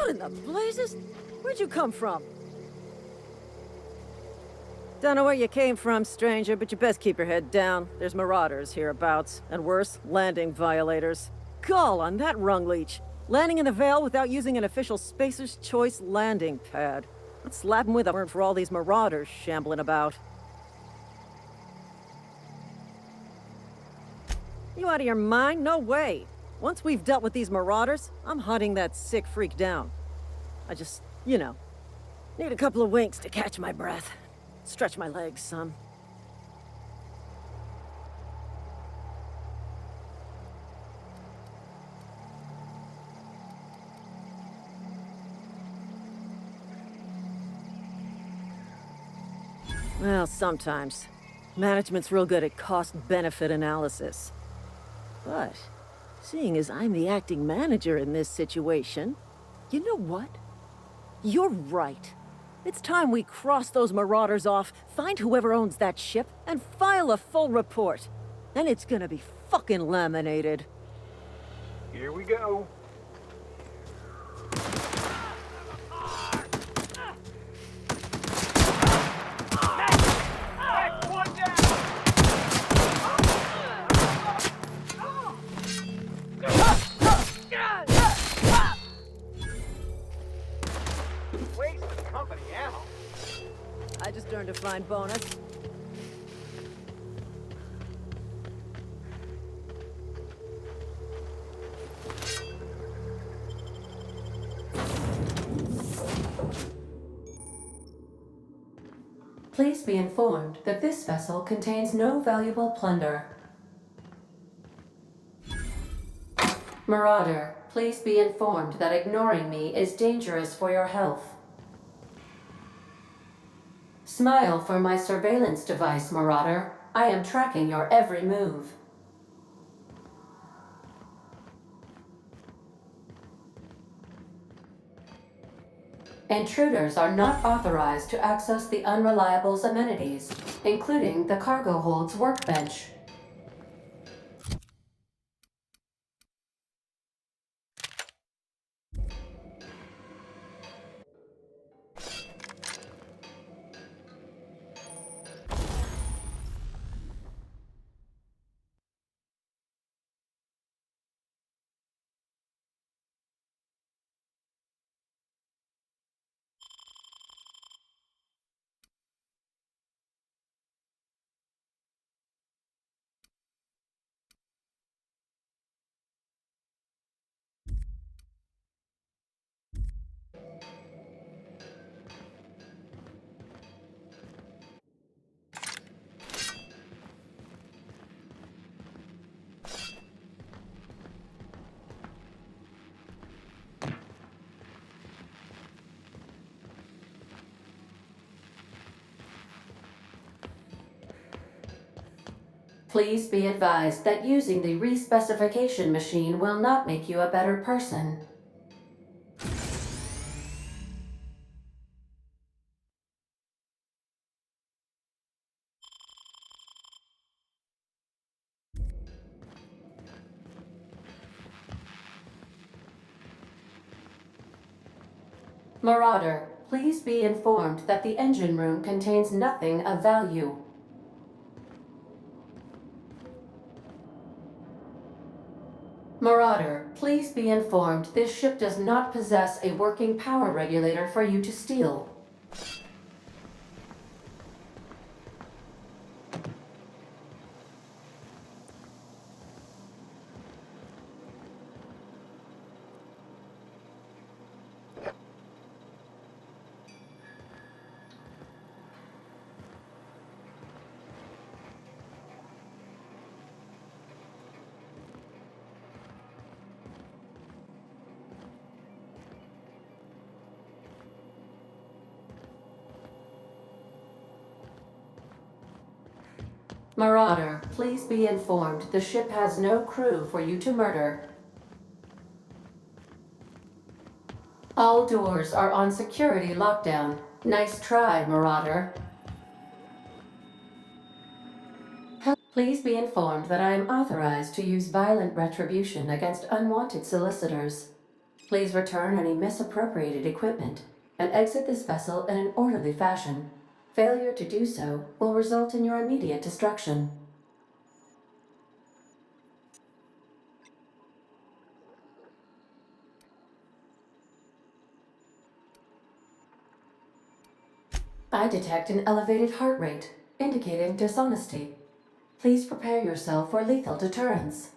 What in the blazes? Where'd you come from? Don't know where you came from, stranger, but you best keep your head down. There's marauders hereabouts, and worse, landing violators. Gall on that rung leech. Landing in the Vale without using an official Spacer's Choice landing pad. Let's slap him with a word for all these marauders shambling about. You out of your mind? No way. Once we've dealt with these marauders, I'm hunting that sick freak down. I just, need a couple of winks to catch my breath. Stretch my legs some. Well, sometimes. Management's real good at cost-benefit analysis. But, seeing as I'm the acting manager in this situation, you know what? You're right. It's time we cross those marauders off, find whoever owns that ship, and file a full report. And it's gonna be fucking laminated. Here we go. I just earned a fine bonus. Please be informed that this vessel contains no valuable plunder. Marauder, please be informed that ignoring me is dangerous for your health. Smile for my surveillance device, Marauder. I am tracking your every move. Intruders are not authorized to access the Unreliable's amenities, including the cargo hold's workbench. Please be advised that using the respecification machine will not make you a better person. Marauder, please be informed that the engine room contains nothing of value. Marauder, please be informed this ship does not possess a working power regulator for you to steal. Marauder, please be informed the ship has no crew for you to murder. All doors are on security lockdown. Nice try, Marauder. Please be informed that I am authorized to use violent retribution against unwanted solicitors. Please return any misappropriated equipment and exit this vessel in an orderly fashion. Failure to do so will result in your immediate destruction. I detect an elevated heart rate, indicating dishonesty. Please prepare yourself for lethal deterrence.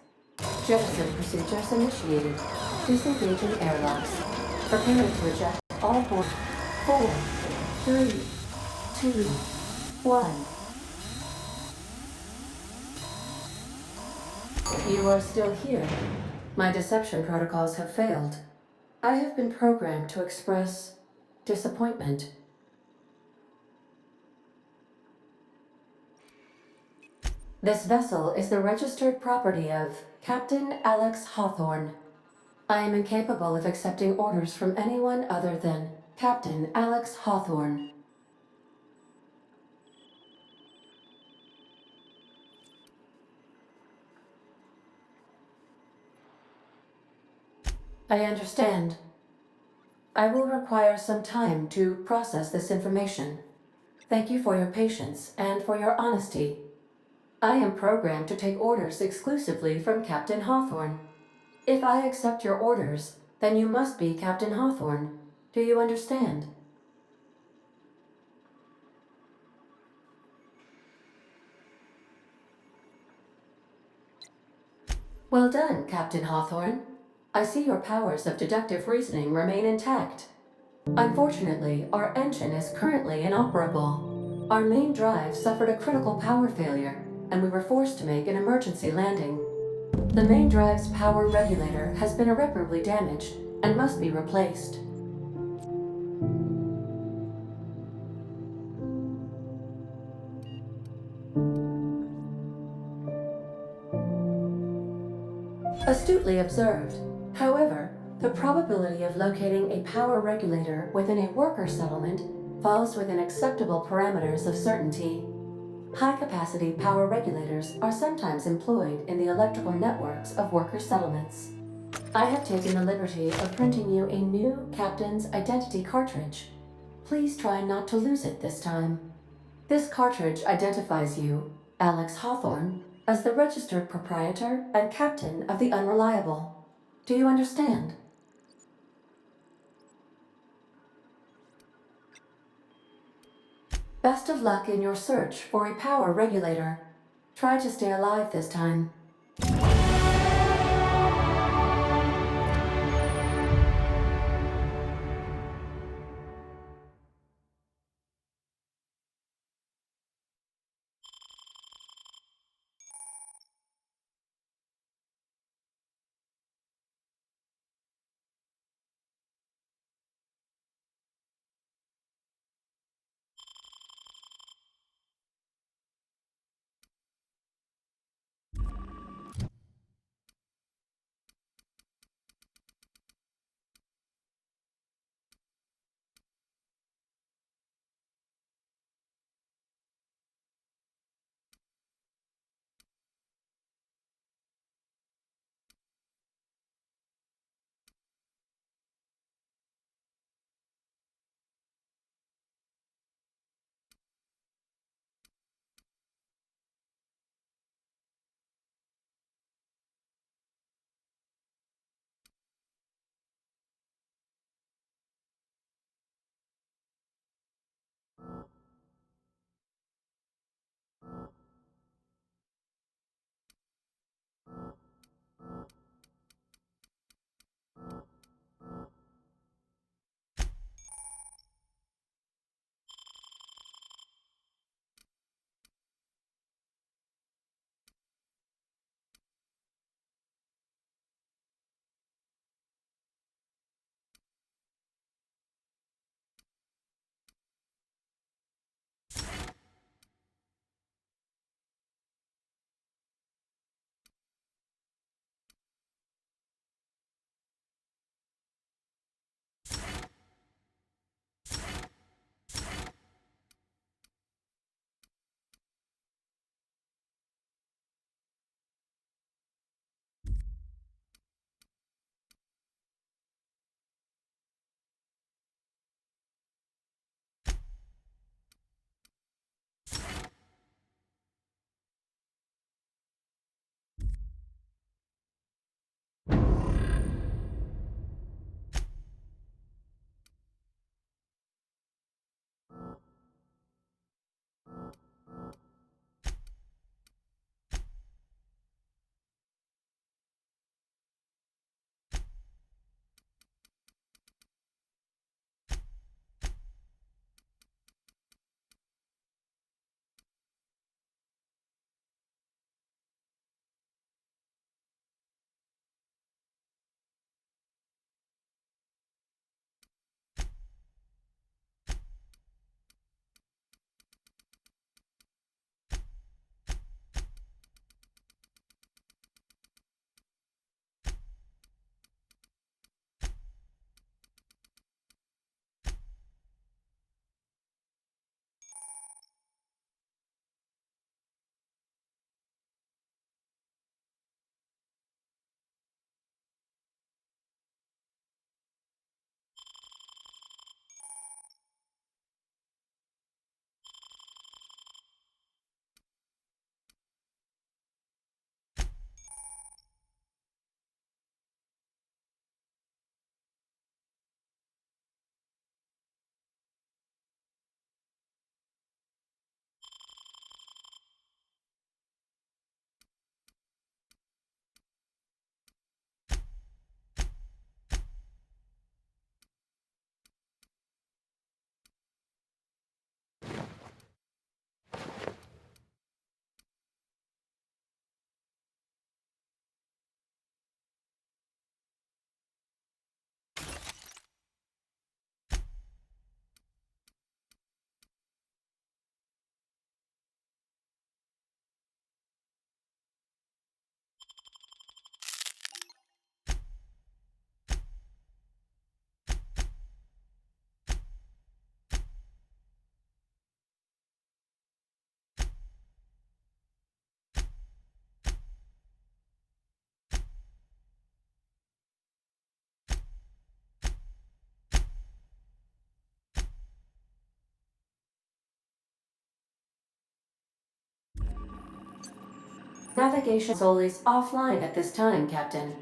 Jettison procedures initiated. Disengaging airlocks. Preparing to eject all board. 4, 3, 2, 1. You are still here. My deception protocols have failed. I have been programmed to express disappointment. This vessel is the registered property of Captain Alex Hawthorne. I am incapable of accepting orders from anyone other than Captain Alex Hawthorne. I understand. I will require some time to process this information. Thank you for your patience and for your honesty. I am programmed to take orders exclusively from Captain Hawthorne. If I accept your orders, then you must be Captain Hawthorne. Do you understand? Well done, Captain Hawthorne. I see your powers of deductive reasoning remain intact. Unfortunately, our engine is currently inoperable. Our main drive suffered a critical power failure, and we were forced to make an emergency landing. The main drive's power regulator has been irreparably damaged and must be replaced. Astutely observed. However, the probability of locating a power regulator within a worker settlement falls within acceptable parameters of certainty. High-capacity power regulators are sometimes employed in the electrical networks of worker settlements. I have taken the liberty of printing you a new Captain's Identity cartridge. Please try not to lose it this time. This cartridge identifies you, Alex Hawthorne, as the registered proprietor and captain of the Unreliable. Do you understand? Best of luck in your search for a power regulator. Try to stay alive this time. Navigation solely is offline at this time, Captain.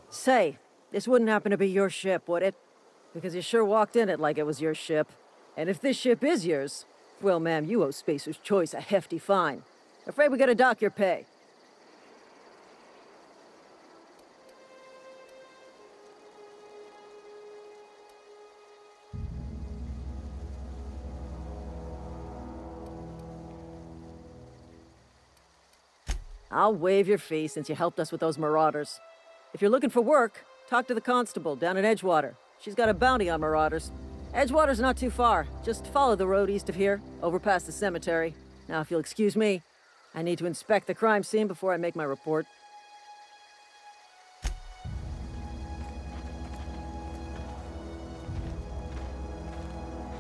Say, this wouldn't happen to be your ship, would it? Because you sure walked in it like it was your ship. And if this ship is yours, well, ma'am, you owe Spacer's Choice a hefty fine. Afraid we gotta dock your pay. I'll waive your fee since you helped us with those marauders. If you're looking for work, talk to the constable down at Edgewater. She's got a bounty on marauders. Edgewater's not too far. Just follow the road east of here, over past the cemetery. Now, if you'll excuse me, I need to inspect the crime scene before I make my report.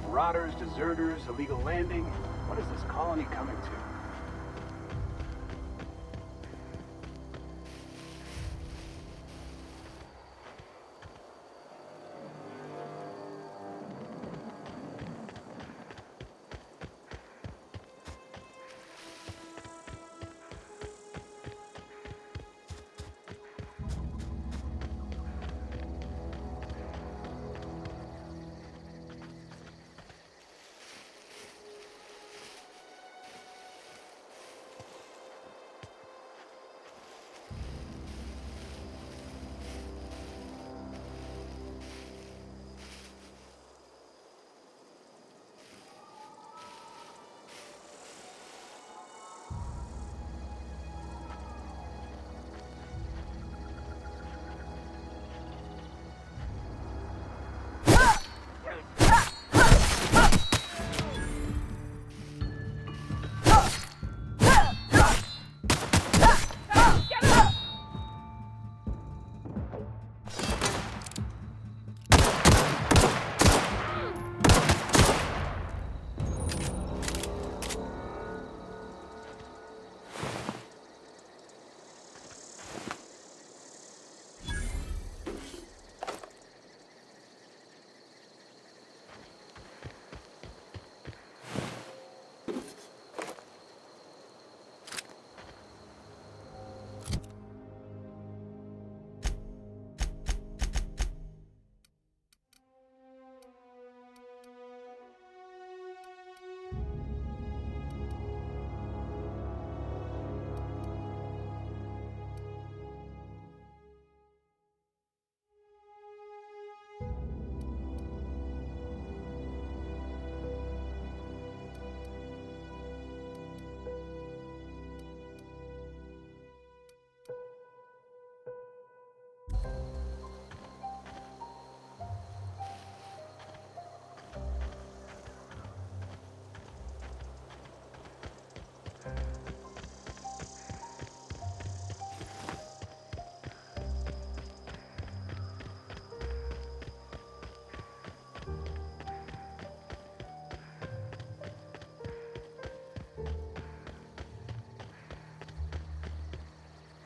Marauders, deserters, illegal landing. What is this colony coming to?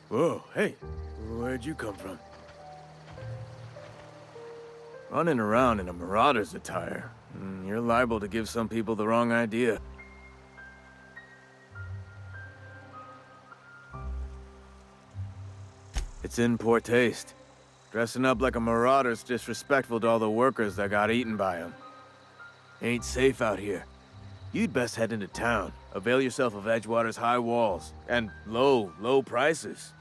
Whoa, hey, where'd you come from? Running around in a marauder's attire. You're liable to give some people the wrong idea. It's in poor taste. Dressing up like a marauder's disrespectful to all the workers that got eaten by them. Ain't safe out here. You'd best head into town. Avail yourself of Edgewater's high walls and low prices.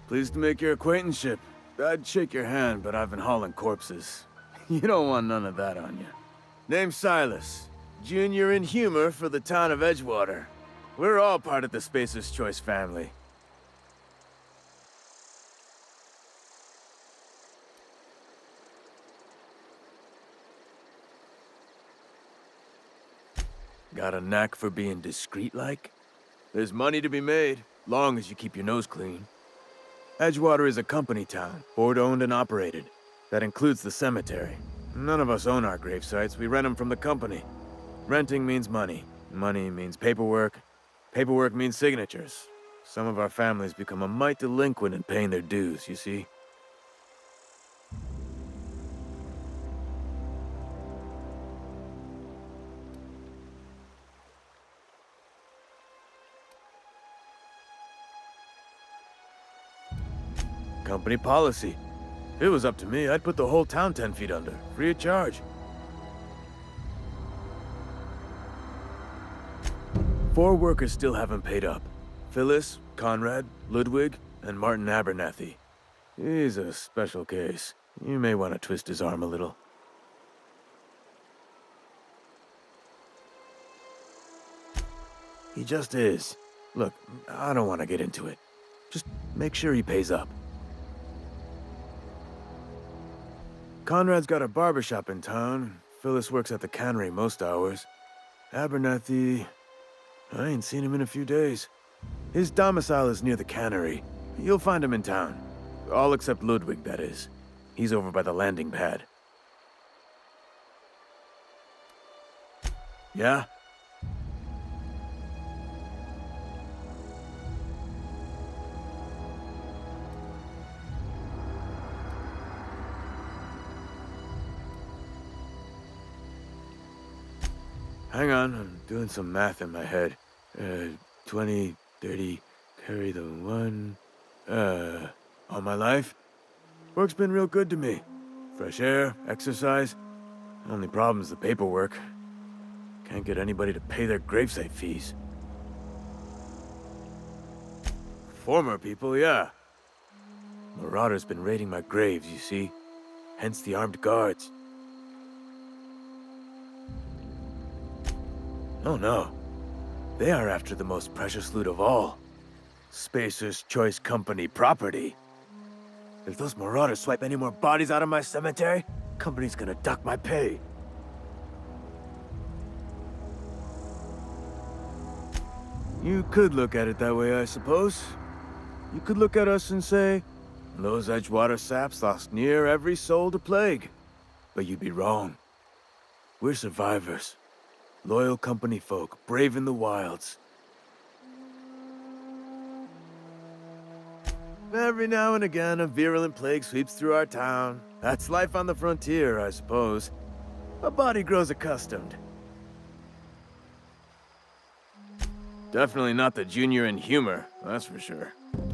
Pleased to make your acquaintanceship. I'd shake your hand, but I've been hauling corpses. You don't want none of that on you. Name's Silas. Junior in humor for the town of Edgewater. We're all part of the Spacer's Choice family. Got a knack for being discreet-like? There's money to be made, long as you keep your nose clean. Edgewater is a company town, board-owned and operated. That includes the cemetery. None of us own our gravesites, we rent them from the company. Renting means money. Money means paperwork. Paperwork means signatures. Some of our families become a mite delinquent in paying their dues, you see? Company policy. If it was up to me, I'd put the whole town 10 feet under, free of charge. 4 workers still haven't paid up. Phyllis, Conrad, Ludwig, and Martin Abernathy. He's a special case. You may want to twist his arm a little. He just is. Look, I don't want to get into it. Just make sure he pays up. Conrad's got a barbershop in town. Phyllis works at the cannery most hours. Abernathy... I ain't seen him in a few days. His domicile is near the cannery. You'll find him in town. All except Ludwig, that is. He's over by the landing pad. Yeah? Hang on, I'm doing some math in my head. 20, 30, carry the 1... all my life? Work's been real good to me. Fresh air, exercise. Only problem's the paperwork. Can't get anybody to pay their gravesite fees. Former people, yeah. Marauders been raiding my graves, you see. Hence the armed guards. Oh no. They are after the most precious loot of all. Spacer's Choice Company property. If those marauders swipe any more bodies out of my cemetery, company's gonna duck my pay. You could look at it that way, I suppose. You could look at us and say, those Edgewater saps lost near every soul to plague. But you'd be wrong. We're survivors. Loyal company folk, brave in the wilds. Every now and again, a virulent plague sweeps through our town. That's life on the frontier, I suppose. A body grows accustomed. Definitely not the junior in humor, that's for sure.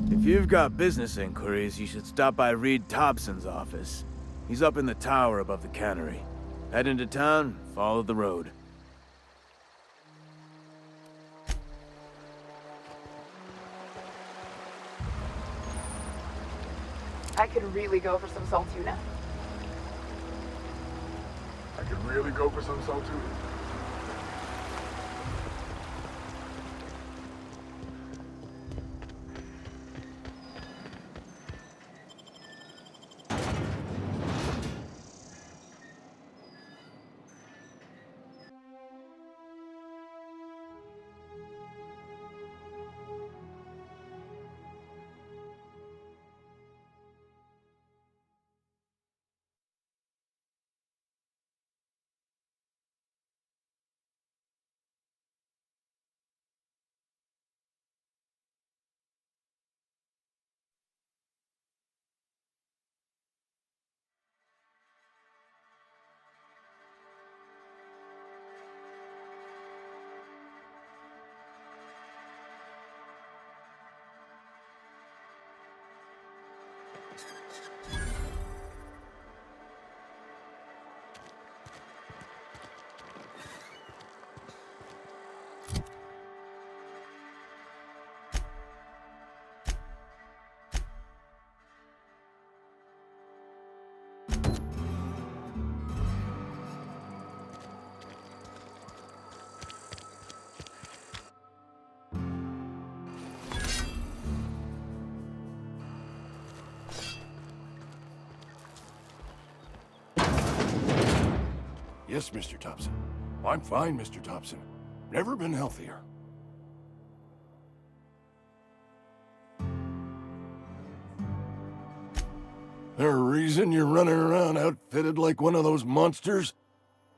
If you've got business inquiries, you should stop by Reed Thompson's office. He's up in the tower above the cannery. Head into town, follow the road. I could really go for some salt tuna. I could really go for some salt tuna. Yes, Mr. Thompson. I'm fine, Mr. Thompson. Never been healthier. There a reason you're running around outfitted like one of those monsters?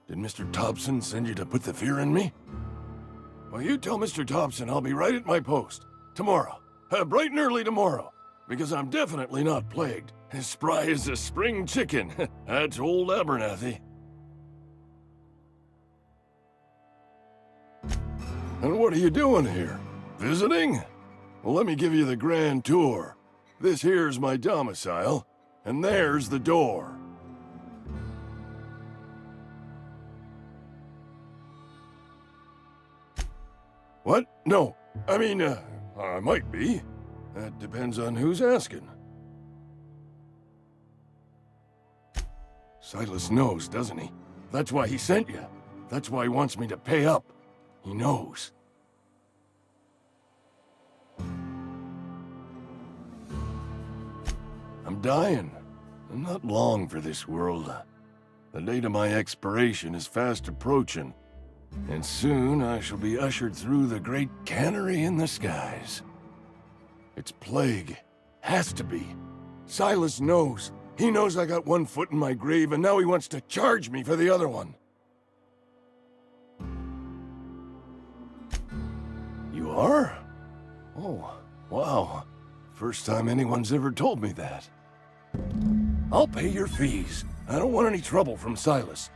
Did Mr. Thompson send you to put the fear in me? Well, you tell Mr. Thompson I'll be right at my post. Tomorrow. Bright and early tomorrow. Because I'm definitely not plagued. As spry as a spring chicken. That's old Abernathy. And what are you doing here? Visiting? Well, let me give you the grand tour. This here's my domicile, and there's the door. What? No. I mean, I might be. That depends on who's asking. Silas knows, doesn't he? That's why he sent you. That's why he wants me to pay up. He knows. I'm dying. I'm not long for this world. The date of my expiration is fast approaching. And soon I shall be ushered through the great cannery in the skies. It's plague. Has to be. Silas knows. He knows I got one foot in my grave, and now he wants to charge me for the other one. You are? Oh, wow. First time anyone's ever told me that. I'll pay your fees. I don't want any trouble from Silas.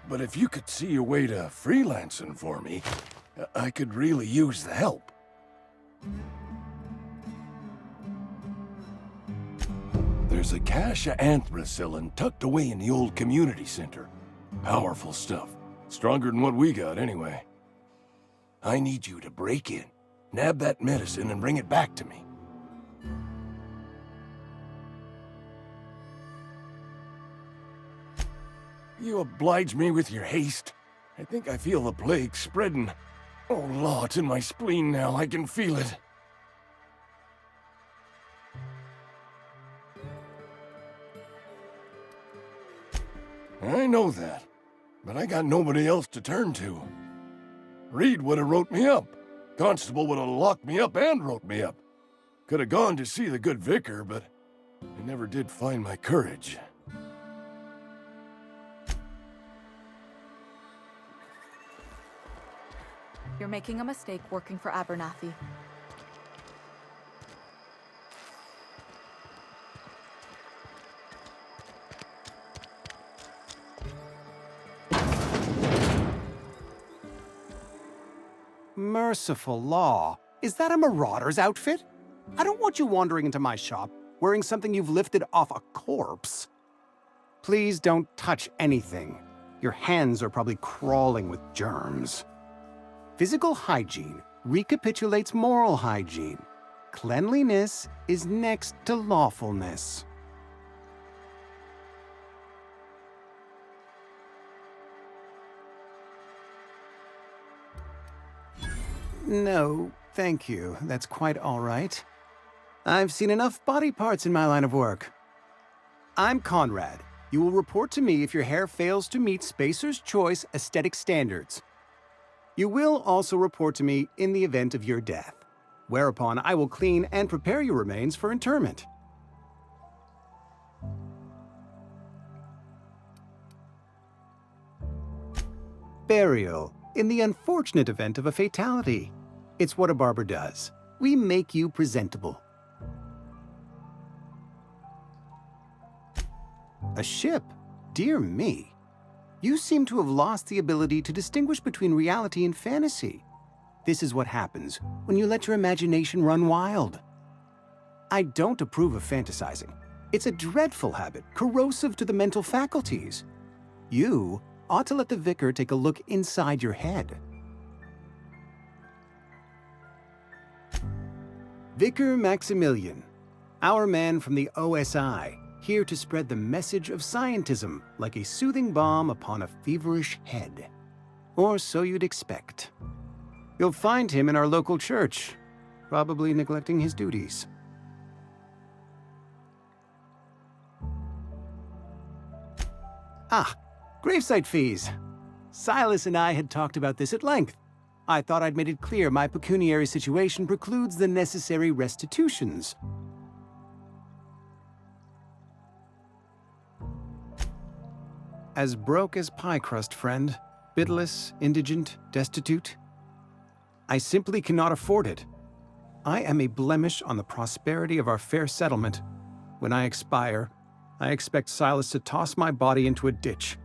But if you could see a way to freelancing for me, I could really use the help. There's a cache of anthracillin tucked away in the old community center. Powerful stuff. Stronger than what we got, anyway. I need you to break in, nab that medicine, and bring it back to me. You oblige me with your haste. I think I feel the plague spreading. Oh, Law, it's in my spleen now. I can feel it. I know that, but I got nobody else to turn to. Reed would have wrote me up. Constable would have locked me up and wrote me up. Could have gone to see the good vicar, but I never did find my courage. You're making a mistake working for Abernathy. Merciful law. Is that a marauder's outfit? I don't want you wandering into my shop wearing something you've lifted off a corpse. Please don't touch anything. Your hands are probably crawling with germs. Physical hygiene recapitulates moral hygiene. Cleanliness is next to lawfulness. No, thank you. That's quite all right. I've seen enough body parts in my line of work. I'm Conrad. You will report to me if your hair fails to meet Spacer's Choice aesthetic standards. You will also report to me in the event of your death, whereupon I will clean and prepare your remains for interment. Burial, in the unfortunate event of a fatality. It's what a barber does. We make you presentable. A ship? Dear me. You seem to have lost the ability to distinguish between reality and fantasy. This is what happens when you let your imagination run wild. I don't approve of fantasizing. It's a dreadful habit, corrosive to the mental faculties. You ought to let the vicar take a look inside your head. Vicar Maximilian, our man from the OSI, here to spread the message of scientism like a soothing balm upon a feverish head. Or so you'd expect. You'll find him in our local church, probably neglecting his duties. Ah, gravesite fees. Silas and I had talked about this at length. I thought I'd made it clear my pecuniary situation precludes the necessary restitutions. As broke as pie crust, friend. Bitless, indigent, destitute. I simply cannot afford it. I am a blemish on the prosperity of our fair settlement. When I expire, I expect Silas to toss my body into a ditch.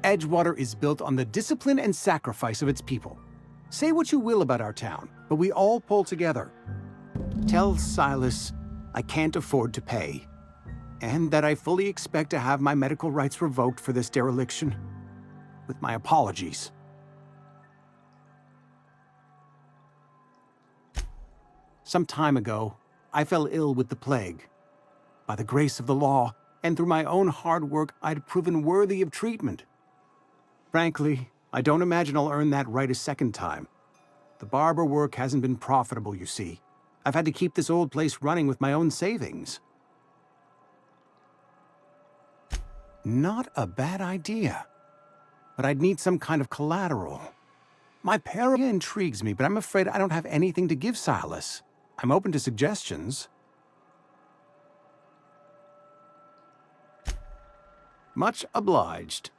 Edgewater is built on the discipline and sacrifice of its people. Say what you will about our town, but we all pull together. Tell Silas I can't afford to pay, and that I fully expect to have my medical rights revoked for this dereliction. With my apologies. Some time ago, I fell ill with the plague. By the grace of the law, and through my own hard work, I'd proven worthy of treatment. Frankly, I don't imagine I'll earn that right a second time. The barber work hasn't been profitable, you see. I've had to keep this old place running with my own savings. Not a bad idea. But I'd need some kind of collateral. My paranoia intrigues me, but I'm afraid I don't have anything to give Silas. I'm open to suggestions. Much obliged.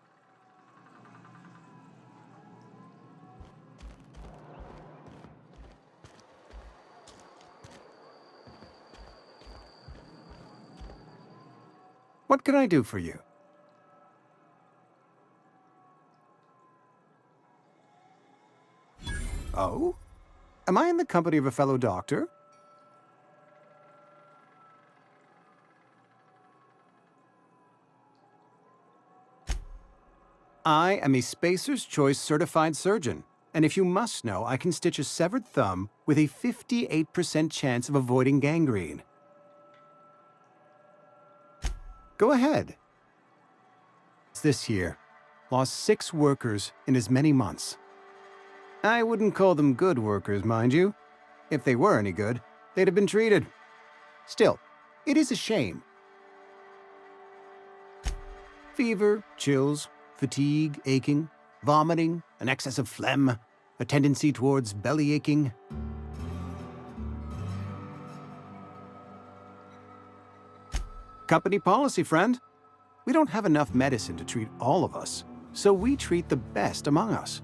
What can I do for you? Oh? Am I in the company of a fellow doctor? I am a Spacer's Choice certified surgeon, and if you must know, I can stitch a severed thumb with a 58% chance of avoiding gangrene. Go ahead. This year, lost 6 workers in as many months. I wouldn't call them good workers, mind you. If they were any good, they'd have been treated. Still, it is a shame. Fever, chills, fatigue, aching, vomiting, an excess of phlegm, a tendency towards belly aching. Company policy, friend. We don't have enough medicine to treat all of us, so we treat the best among us.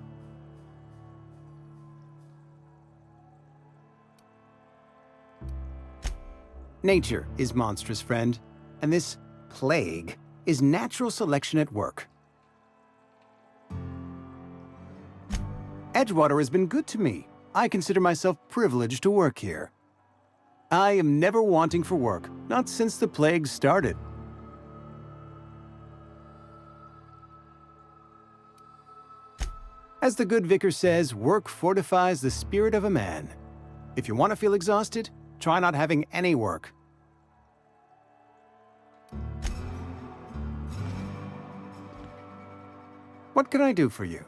Nature is monstrous, friend, and this plague is natural selection at work. Edgewater has been good to me. I consider myself privileged to work here. I am never wanting for work, not since the plague started. As the good vicar says, work fortifies the spirit of a man. If you want to feel exhausted, try not having any work. What can I do for you?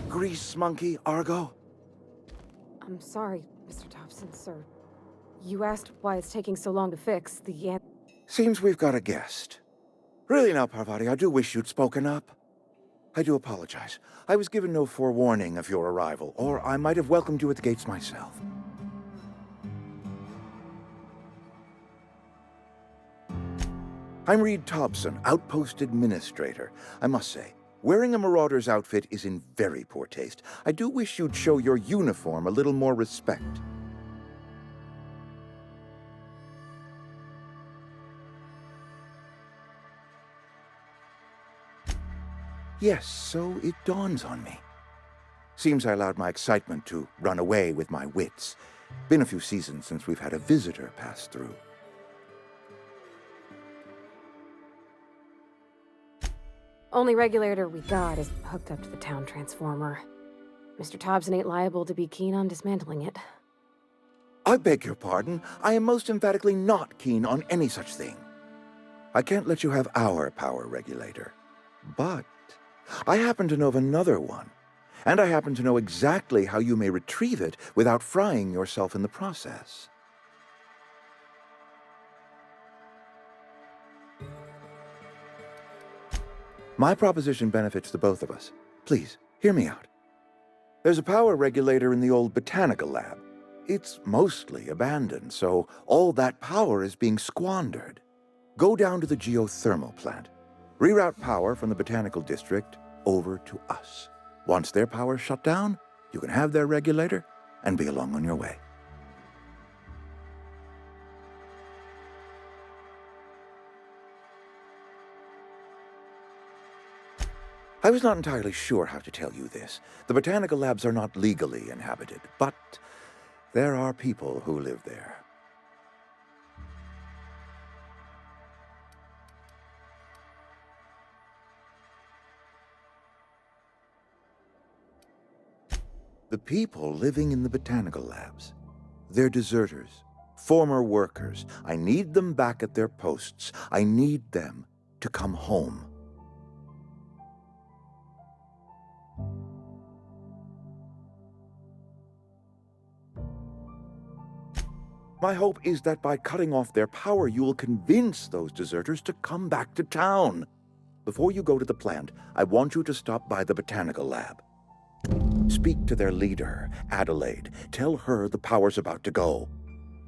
Grease monkey, Argo? I'm sorry, Mr. Dobson, sir. You asked why it's taking so long to fix the Seems we've got a guest. Really now, Parvati, I do wish you'd spoken up. I do apologize. I was given no forewarning of your arrival, or I might have welcomed you at the gates myself. I'm Reed Thompson, Outpost Administrator. I must say, wearing a marauder's outfit is in very poor taste. I do wish you'd show your uniform a little more respect. Yes, so it dawns on me. Seems I allowed my excitement to run away with my wits. Been a few seasons since we've had a visitor pass through. Only regulator we got is hooked up to the town transformer. Mr. Thompson ain't liable to be keen on dismantling it. I beg your pardon. I am most emphatically not keen on any such thing. I can't let you have our power regulator. But I happen to know of another one. And I happen to know exactly how you may retrieve it without frying yourself in the process. My proposition benefits the both of us. Please, hear me out. There's a power regulator in the old botanical lab. It's mostly abandoned, so all that power is being squandered. Go down to the geothermal plant. Reroute power from the botanical district over to us. Once their power's shut down, you can have their regulator and be along on your way. I was not entirely sure how to tell you this. The botanical labs are not legally inhabited, but there are people who live there. The people living in the botanical labs, they're deserters, former workers. I need them back at their posts. I need them to come home. My hope is that by cutting off their power, you will convince those deserters to come back to town. Before you go to the plant, I want you to stop by the botanical lab. Speak to their leader, Adelaide. Tell her the power's about to go,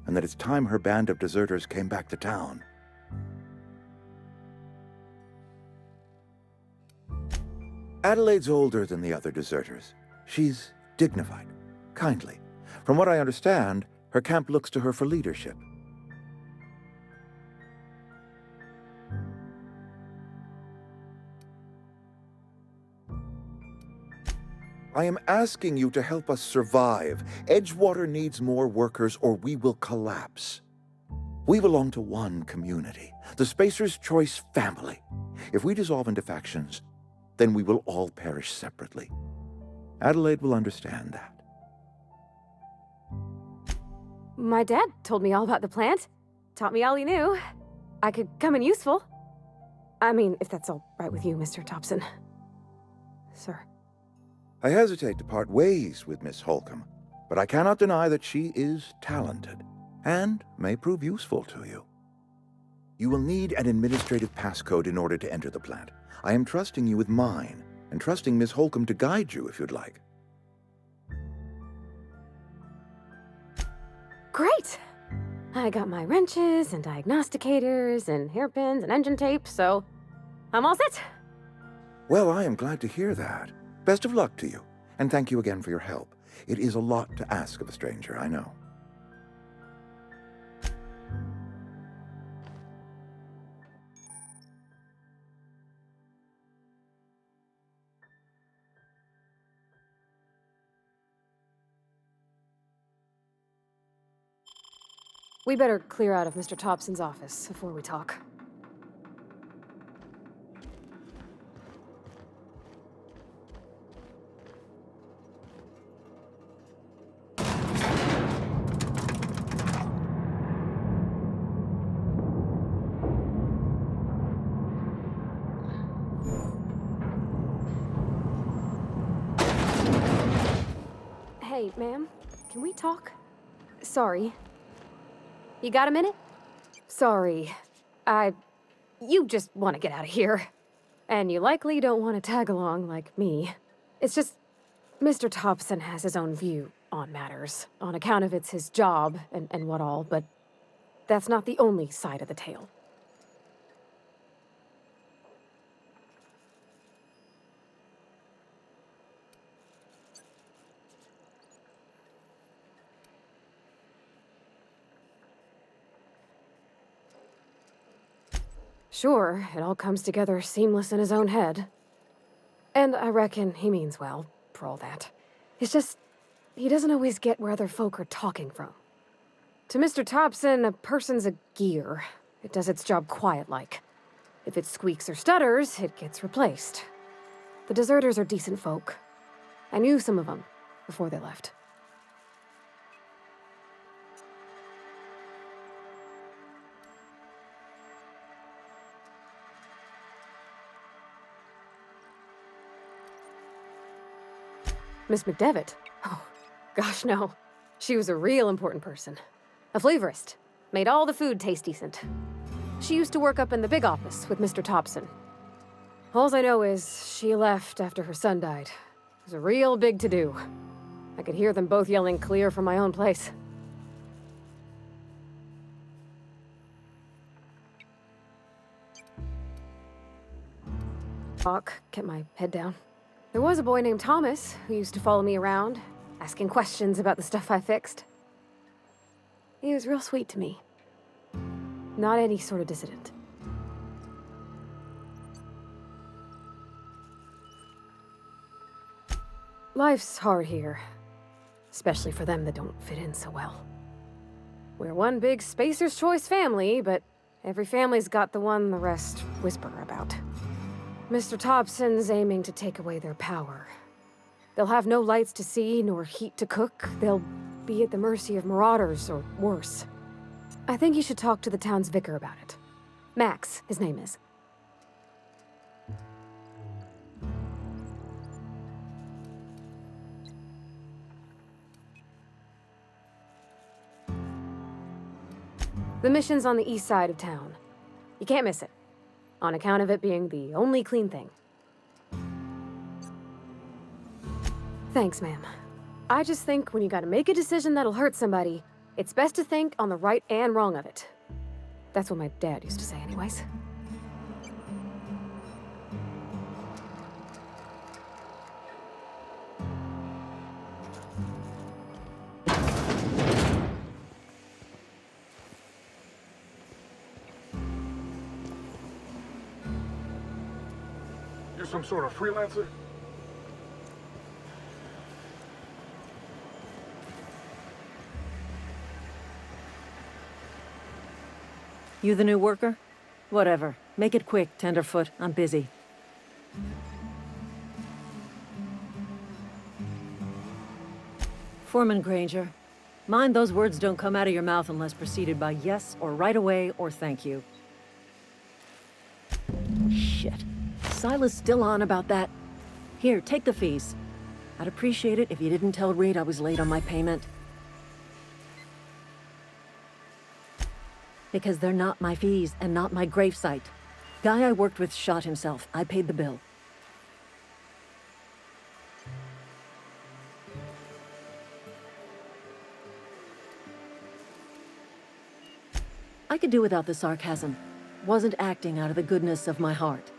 and that it's time her band of deserters came back to town. Adelaide's older than the other deserters. She's dignified, kindly. From what I understand, her camp looks to her for leadership. I am asking you to help us survive. Edgewater needs more workers or we will collapse. We belong to one community, the Spacer's Choice family. If we dissolve into factions, then we will all perish separately. Adelaide will understand that. My dad told me all about the plant. Taught me all he knew. I could come in useful. I mean, if that's all right with you, Mr. Thompson. Sir. I hesitate to part ways with Miss Holcomb, but I cannot deny that she is talented and may prove useful to you. You will need an administrative passcode in order to enter the plant. I am trusting you with mine, and trusting Miss Holcomb to guide you if you'd like. Great! I got my wrenches and diagnosticators and hairpins and engine tape, so I'm all set. Well, I am glad to hear that. Best of luck to you, and thank you again for your help. It is a lot to ask of a stranger, I know. We better clear out of Mr. Thompson's office before we talk. Hey, ma'am, can we talk? Sorry. You got a minute? Sorry. You just want to get out of here. And you likely don't want to tag along like me. It's just, Mr. Thompson has his own view on matters, on account of it's his job and what all, but that's not the only side of the tale. Sure, it all comes together seamless in his own head. And I reckon he means well, for all that. It's just, he doesn't always get where other folk are talking from. To Mr. Thompson, a person's a gear. It does its job quiet-like. If it squeaks or stutters, it gets replaced. The deserters are decent folk. I knew some of them before they left. Miss McDevitt? Oh, gosh, no. She was a real important person. A flavorist. Made all the food taste decent. She used to work up in the big office with Mr. Thompson. Alls I know is she left after her son died. It was a real big to-do. I could hear them both yelling clear from my own place. Kept my head down. There was a boy named Thomas who used to follow me around, asking questions about the stuff I fixed. He was real sweet to me. Not any sort of dissident. Life's hard here, especially for them that don't fit in so well. We're one big Spacer's Choice family, but every family's got the one the rest whisper about. Mr. Thompson's aiming to take away their power. They'll have no lights to see, nor heat to cook. They'll be at the mercy of marauders, or worse. I think you should talk to the town's vicar about it. Max, his name is. The mission's on the east side of town. You can't miss it, on account of it being the only clean thing. Thanks, ma'am. I just think when you gotta make a decision that'll hurt somebody, it's best to think on the right and wrong of it. That's what my dad used to say anyways. You some sort of freelancer? You the new worker? Whatever. Make it quick, Tenderfoot. I'm busy. Foreman Granger. Mind those words don't come out of your mouth unless preceded by yes, or right away, or thank you. Shit. Silas still on about that. Here, take the fees. I'd appreciate it if you didn't tell Reed I was late on my payment. Because they're not my fees and not my gravesite. Guy I worked with shot himself. I paid the bill. I could do without the sarcasm. Wasn't acting out of the goodness of my heart.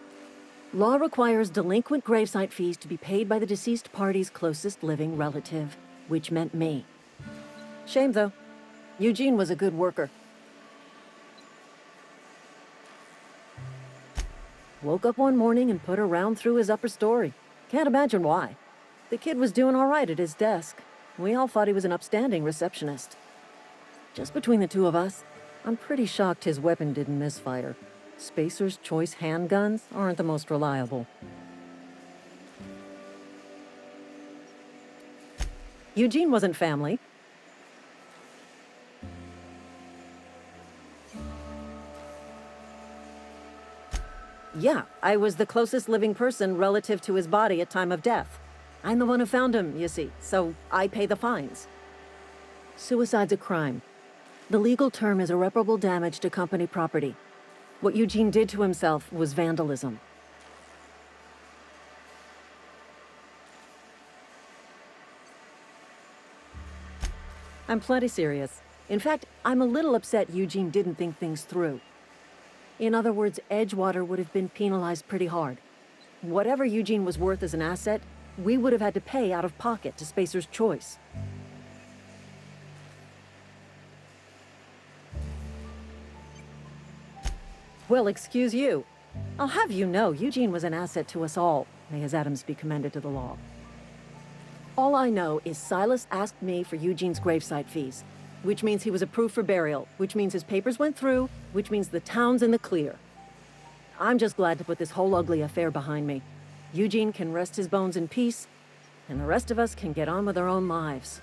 Law requires delinquent gravesite fees to be paid by the deceased party's closest living relative, which meant me. Shame, though. Eugene was a good worker. Woke up one morning and put a round through his upper story. Can't imagine why. The kid was doing all right at his desk. We all thought he was an upstanding receptionist. Just between the two of us, I'm pretty shocked his weapon didn't misfire. Spacer's Choice handguns aren't the most reliable. Eugene wasn't family. Yeah, I was the closest living person relative to his body at time of death. I'm the one who found him, you see, so I pay the fines. Suicide's a crime. The legal term is irreparable damage to company property. What Eugene did to himself was vandalism. I'm plenty serious. In fact, I'm a little upset Eugene didn't think things through. In other words, Edgewater would have been penalized pretty hard. Whatever Eugene was worth as an asset, we would have had to pay out of pocket to Spacer's Choice. Well, excuse you. I'll have you know, Eugene was an asset to us all. May his atoms be commended to the law. All I know is Silas asked me for Eugene's gravesite fees, which means he was approved for burial, which means his papers went through, which means the town's in the clear. I'm just glad to put this whole ugly affair behind me. Eugene can rest his bones in peace, and the rest of us can get on with our own lives.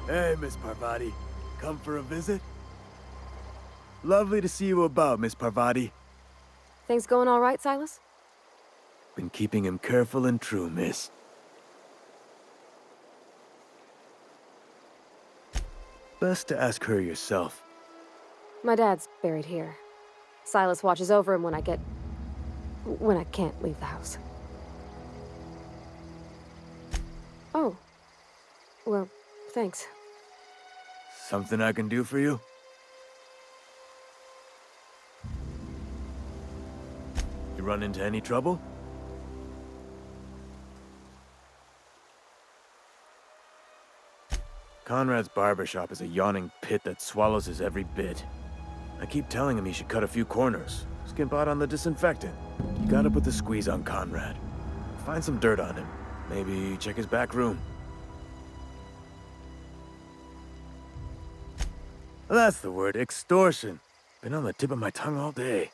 Hey, Miss Parvati. Come for a visit? Lovely to see you about, Miss Parvati. Things going all right, Silas? Been keeping him careful and true, miss. Best to ask her yourself. My dad's buried here. Silas watches over him when I can't leave the house. Oh. Well, thanks. Something I can do for you? You run into any trouble? Conrad's barbershop is a yawning pit that swallows his every bit. I keep telling him he should cut a few corners, skimp out on the disinfectant. You gotta put the squeeze on Conrad. Find some dirt on him. Maybe check his back room. That's the word, extortion. Been on the tip of my tongue all day.